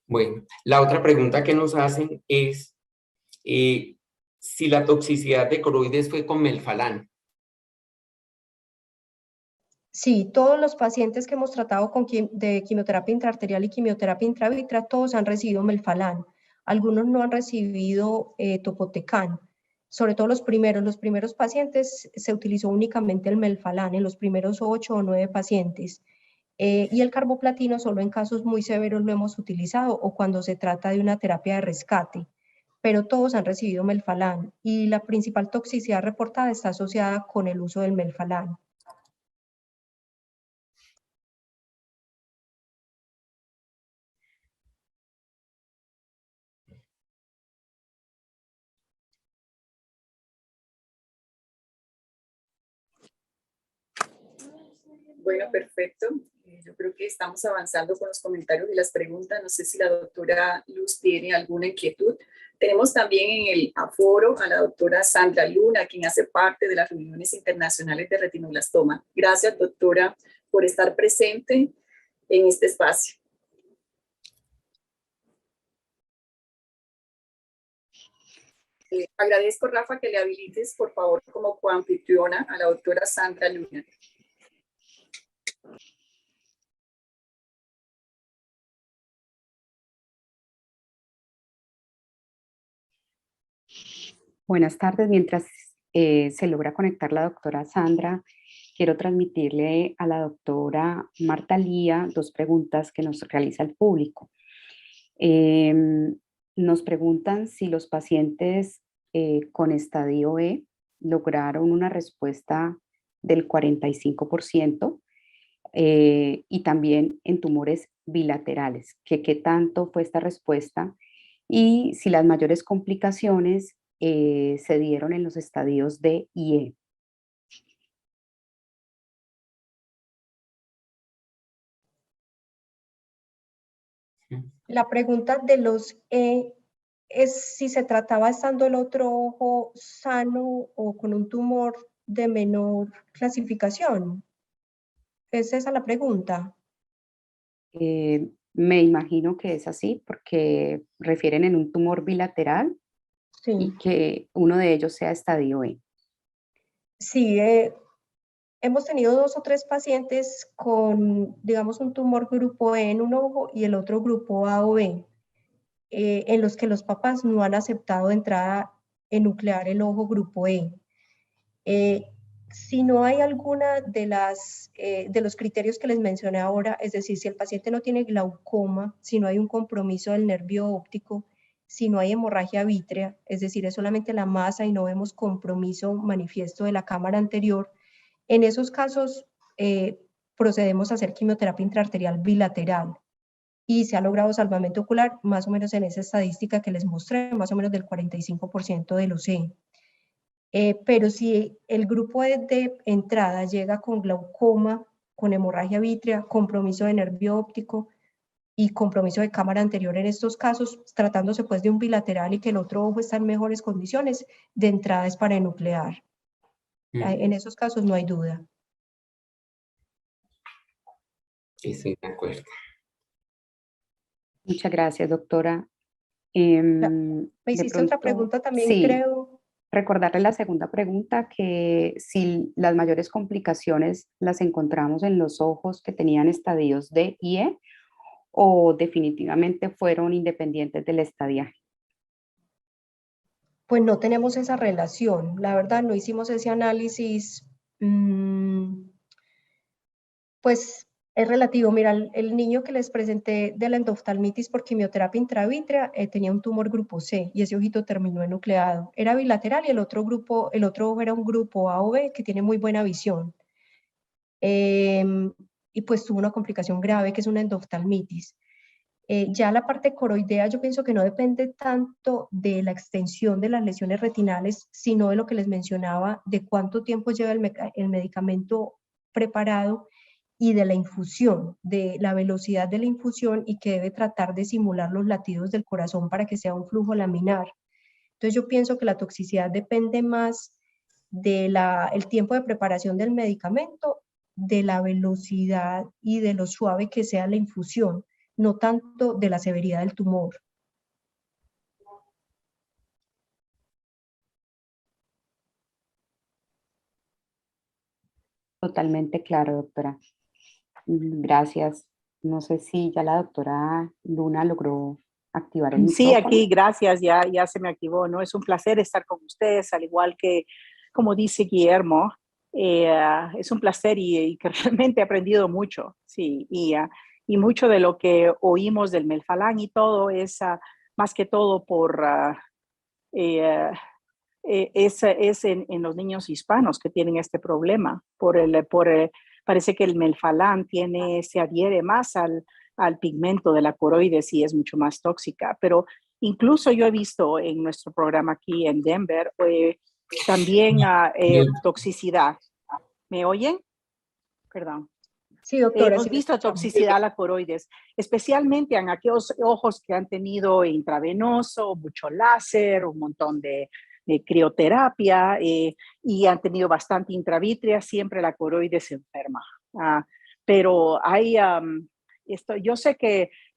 Bueno, la otra pregunta que nos hacen es si la toxicidad de coroides fue con melfalán. Sí, todos los pacientes que hemos tratado de quimioterapia intraarterial y quimioterapia intravítrea, todos han recibido melfalán. Algunos no han recibido topotecan. Sobre todo los primeros pacientes se utilizó únicamente el melfalán, en los primeros 8 o 9 pacientes. Y el carboplatino solo en casos muy severos lo hemos utilizado o cuando se trata de una terapia de rescate. Pero todos han recibido melfalán y la principal toxicidad reportada está asociada con el uso del melfalán. Bueno, perfecto. Yo creo que estamos avanzando con los comentarios y las preguntas. No sé si la doctora Luz tiene alguna inquietud. Tenemos también en el aforo a la doctora Sandra Luna, quien hace parte de las reuniones internacionales de retinoblastoma. Gracias, doctora, por estar presente en este espacio. Agradezco, Rafa, que le habilites, por favor, como coanfitriona a la doctora Sandra Luna. Buenas tardes. Mientras se logra conectar la doctora Sandra, quiero transmitirle a la doctora Marta Lía 2 preguntas que nos realiza el público. Nos preguntan si los pacientes con estadio E lograron una respuesta del 45% y también en tumores bilaterales, que qué tanto fue esta respuesta y si las mayores complicaciones se dieron en los estadios D y E. La pregunta de los E es si se trataba estando el otro ojo sano o con un tumor de menor clasificación. ¿Es esa la pregunta? Me imagino que es así porque refieren en un tumor bilateral Sí. y que uno de ellos sea estadio E. Sí, hemos tenido 2 o 3 pacientes con, digamos, un tumor grupo E en un ojo y el otro grupo A o B, en los que los papás no han aceptado de entrada enuclear el ojo grupo E. Si no hay alguna de los criterios que les mencioné ahora, es decir, si el paciente no tiene glaucoma, si no hay un compromiso del nervio óptico, si no hay hemorragia vítrea, es decir, es solamente la masa y no vemos compromiso manifiesto de la cámara anterior, en esos casos procedemos a hacer quimioterapia intraarterial bilateral y se ha logrado salvamento ocular más o menos en esa estadística que les mostré, más o menos del 45% de los E. Pero si el grupo de entrada llega con glaucoma, con hemorragia vítrea, compromiso de nervio óptico y compromiso de cámara anterior en estos casos, tratándose pues de un bilateral y que el otro ojo está en mejores condiciones, de entrada es para enuclear. En esos casos no hay duda. Estoy de acuerdo. Muchas gracias, doctora. Me hiciste otra pregunta también, sí, creo. Recordarle la segunda pregunta, que si las mayores complicaciones las encontramos en los ojos que tenían estadios D y E o definitivamente fueron independientes del estadiaje. Pues no tenemos esa relación, la verdad no hicimos ese análisis, pues es relativo. Mira, el niño que les presenté de la endoftalmitis por quimioterapia intravítrea tenía un tumor grupo C y ese ojito terminó enucleado. Era bilateral y el otro ojo era un grupo A o B que tiene muy buena visión. Y pues tuvo una complicación grave que es una endoftalmitis. Ya la parte coroidea yo pienso que no depende tanto de la extensión de las lesiones retinales, sino de lo que les mencionaba, de cuánto tiempo lleva el medicamento preparado y de la infusión, de la velocidad de la infusión y que debe tratar de simular los latidos del corazón para que sea un flujo laminar. Entonces yo pienso que la toxicidad depende más del tiempo de preparación del medicamento, de la velocidad y de lo suave que sea la infusión, no tanto de la severidad del tumor. Totalmente claro, doctora. Gracias. No sé si ya la doctora Luna logró activar el Sí, micrófono. aquí, gracias, ya se me activó, ¿no? Es un placer estar con ustedes, al igual que, como dice Guillermo, es un placer y que realmente he aprendido mucho, sí, y mucho de lo que oímos del Melphalan y todo es más que todo es en los niños hispanos que tienen este problema, parece que el Melphalan se adhiere más al pigmento de la coroides y es mucho más tóxica, pero incluso yo he visto en nuestro programa aquí en Denver también toxicidad. ¿Me oyen? Perdón. Sí, doctora. Hemos Sí, visto toxicidad a la coroides, especialmente en aquellos ojos que han tenido intravenoso, mucho láser, un montón de crioterapia y han tenido bastante intravítrea, siempre la coroides se enferma. Pero hay,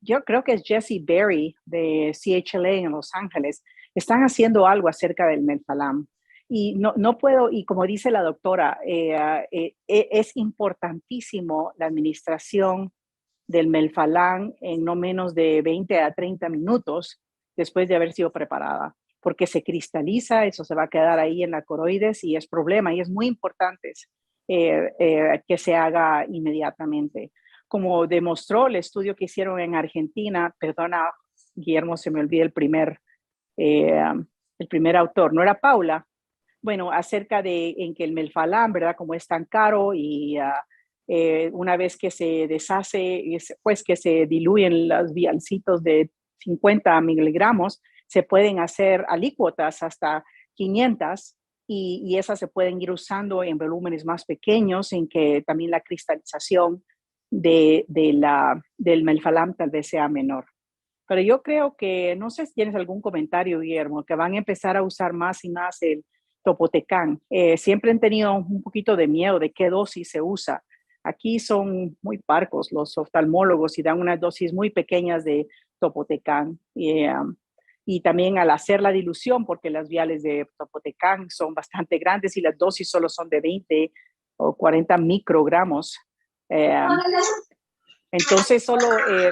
yo creo que es Jesse Berry de CHLA en Los Ángeles, están haciendo algo acerca del Melphalan. Y no puedo, y como dice la doctora, es importantísimo la administración del Melphalan en no menos de 20 a 30 minutos después de haber sido preparada, porque se cristaliza, eso se va a quedar ahí en la coroides y es problema, y es muy importante que se haga inmediatamente. Como demostró el estudio que hicieron en Argentina, perdona, Guillermo, se me olvida el primer autor, ¿no era Paula? Bueno, acerca de en que el Melphalan, ¿verdad? Como es tan caro y una vez que se deshace, pues que se diluyen los vialcitos de 50 miligramos, se pueden hacer alícuotas hasta 500 y esas se pueden ir usando en volúmenes más pequeños en que también la cristalización del Melphalan tal vez sea menor. Pero yo creo que, no sé si tienes algún comentario, Guillermo, que van a empezar a usar más y más el Topotecan. Siempre han tenido un poquito de miedo de qué dosis se usa. Aquí son muy parcos los oftalmólogos y dan unas dosis muy pequeñas de Topotecan. Y también al hacer la dilución, porque las viales de Topotecan son bastante grandes y las dosis solo son de 20 o 40 microgramos. Entonces,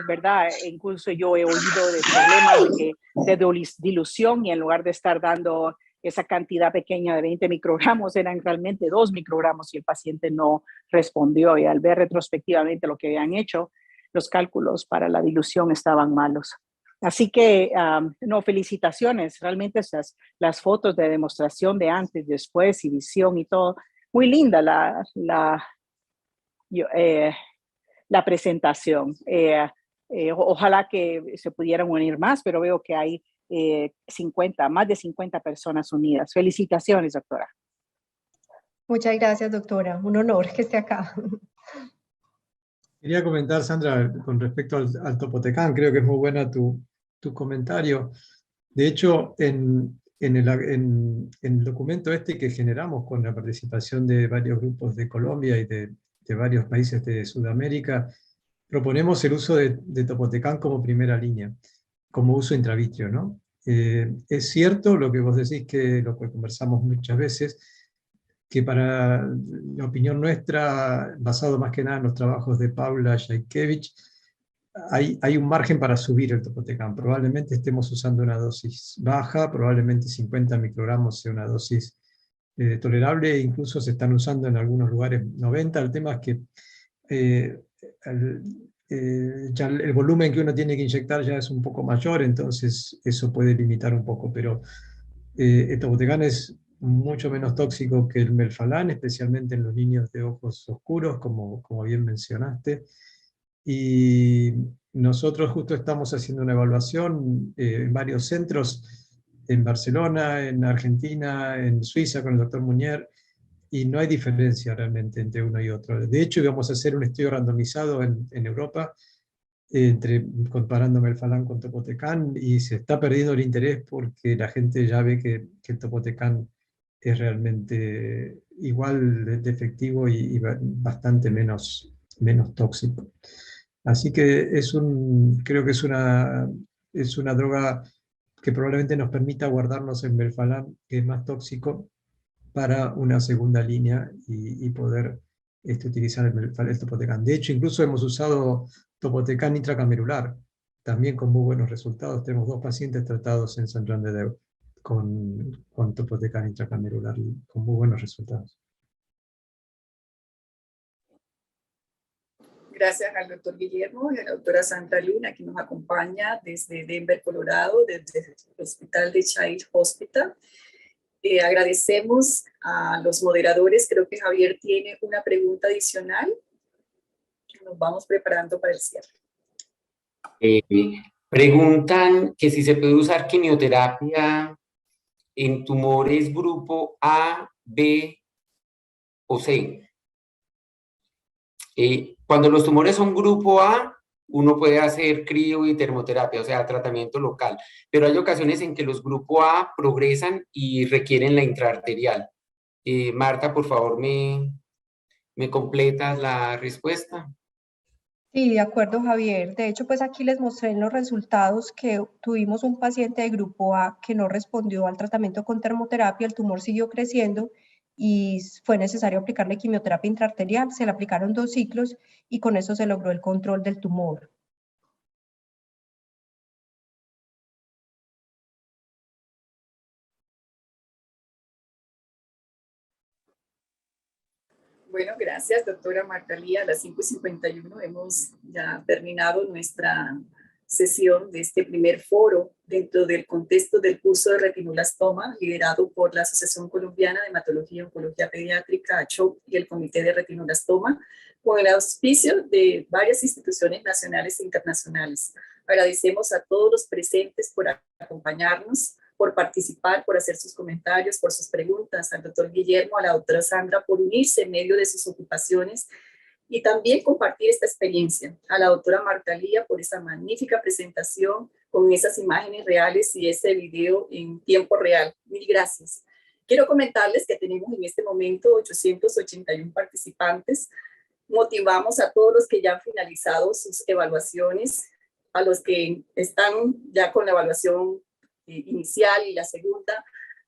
¿verdad? Incluso yo he oído de problemas de dilución y en lugar de estar dando esa cantidad pequeña de 20 microgramos, eran realmente 2 microgramos y el paciente no respondió. Y al ver retrospectivamente lo que habían hecho, los cálculos para la dilución estaban malos. Así que, no, felicitaciones. Realmente las fotos de demostración de antes, después y visión y todo, muy linda la presentación. Ojalá que se pudieran unir más, pero veo que hay más de 50 personas unidas. Felicitaciones, doctora. muchas gracias, doctora. Un honor que esté acá. Quería comentar, Sandra, con respecto al Topotecan, creo que es muy buena tu comentario. De hecho, en el documento este que generamos con la participación de varios grupos de Colombia y de varios países de Sudamérica, proponemos el uso de Topotecan como primera línea, como uso intravítreo, ¿no? Es cierto lo que vos decís, que lo que conversamos muchas veces, que para la opinión nuestra, basado más que nada en los trabajos de Paula Jajkiewicz, hay un margen para subir el Topotecan. Probablemente estemos usando una dosis baja, probablemente 50 microgramos sea una dosis tolerable, incluso se están usando en algunos lugares 90. El tema es que ya el volumen que uno tiene que inyectar ya es un poco mayor, entonces eso puede limitar un poco, pero el Topotecan es mucho menos tóxico que el Melphalan, especialmente en los niños de ojos oscuros, como bien mencionaste. Y nosotros justo estamos haciendo una evaluación en varios centros, en Barcelona, en Argentina, en Suiza con el doctor Muñer, y no hay diferencia realmente entre uno y otro. De hecho, íbamos a hacer un estudio randomizado en Europa, comparando Melphalan con Topotecan, y se está perdiendo el interés porque la gente ya ve que el Topotecan es realmente igual de efectivo y bastante menos tóxico. Así que creo que es una droga que probablemente nos permita guardarnos el Melphalan, que es más tóxico, para una segunda línea y poder utilizar el topotecan. De hecho, incluso hemos usado topotecan intracamerular, también con muy buenos resultados. Tenemos 2 pacientes tratados en San Juan de Déu con topotecan intracamerular, con muy buenos resultados. Gracias al doctor Guillermo y a la doctora Sandra Luna, que nos acompaña desde Denver, Colorado, desde el Hospital de Child Hospital. Agradecemos a los moderadores. Creo que Javier tiene una pregunta adicional. Nos vamos preparando para el cierre. Preguntan que si se puede usar quimioterapia en tumores grupo A, B o C. Cuando los tumores son grupo A, uno puede hacer crio y termoterapia, o sea, tratamiento local. Pero hay ocasiones en que los grupo A progresan y requieren la intraarterial. Marta, por favor, ¿me completas la respuesta? Sí, de acuerdo, Javier. De hecho, pues aquí les mostré en los resultados que tuvimos un paciente de grupo A que no respondió al tratamiento con termoterapia, el tumor siguió creciendo y fue necesario aplicarle quimioterapia intraarterial. Se le aplicaron 2 ciclos y con eso se logró el control del tumor. Bueno, gracias, doctora Marta Lía. A las 5:51 hemos ya terminado nuestra sesión de este primer foro dentro del contexto del curso de retinoblastoma liderado por la Asociación Colombiana de Hematología y Oncología Pediátrica, ACHOP, y el Comité de Retinoblastoma, con el auspicio de varias instituciones nacionales e internacionales. Agradecemos a todos los presentes por acompañarnos, por participar, por hacer sus comentarios, por sus preguntas, al doctor Guillermo, a la doctora Sandra, por unirse en medio de sus ocupaciones y también compartir esta experiencia, a la doctora Marta Lía por esa magnífica presentación con esas imágenes reales y ese video en tiempo real. Mil gracias. Quiero comentarles que tenemos en este momento 881 participantes. Motivamos a todos los que ya han finalizado sus evaluaciones, a los que están ya con la evaluación inicial y la segunda,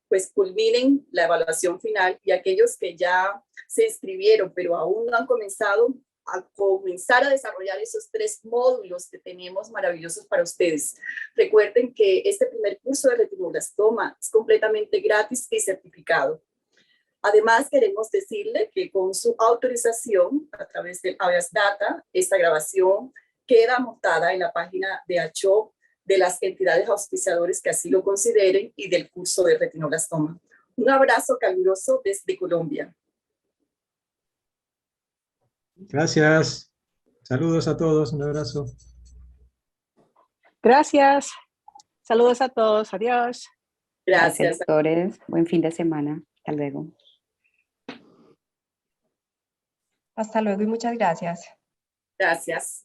pues culminen la evaluación final, y aquellos que ya se inscribieron pero aún no han comenzado, a comenzar a desarrollar esos 3 módulos que tenemos maravillosos para ustedes. Recuerden que este primer curso de retinoblastoma es completamente gratis y certificado. Además, queremos decirle que con su autorización a través del Habeas Data, esta grabación queda montada en la página de ACHOP, de las entidades auspiciadores que así lo consideren y del curso de retinoblastoma. Un abrazo caluroso desde Colombia. Gracias. Saludos a todos. Un abrazo. Gracias. Saludos a todos. Adiós. Gracias. Doctores. Buen fin de semana. Hasta luego. Hasta luego y muchas gracias. Gracias.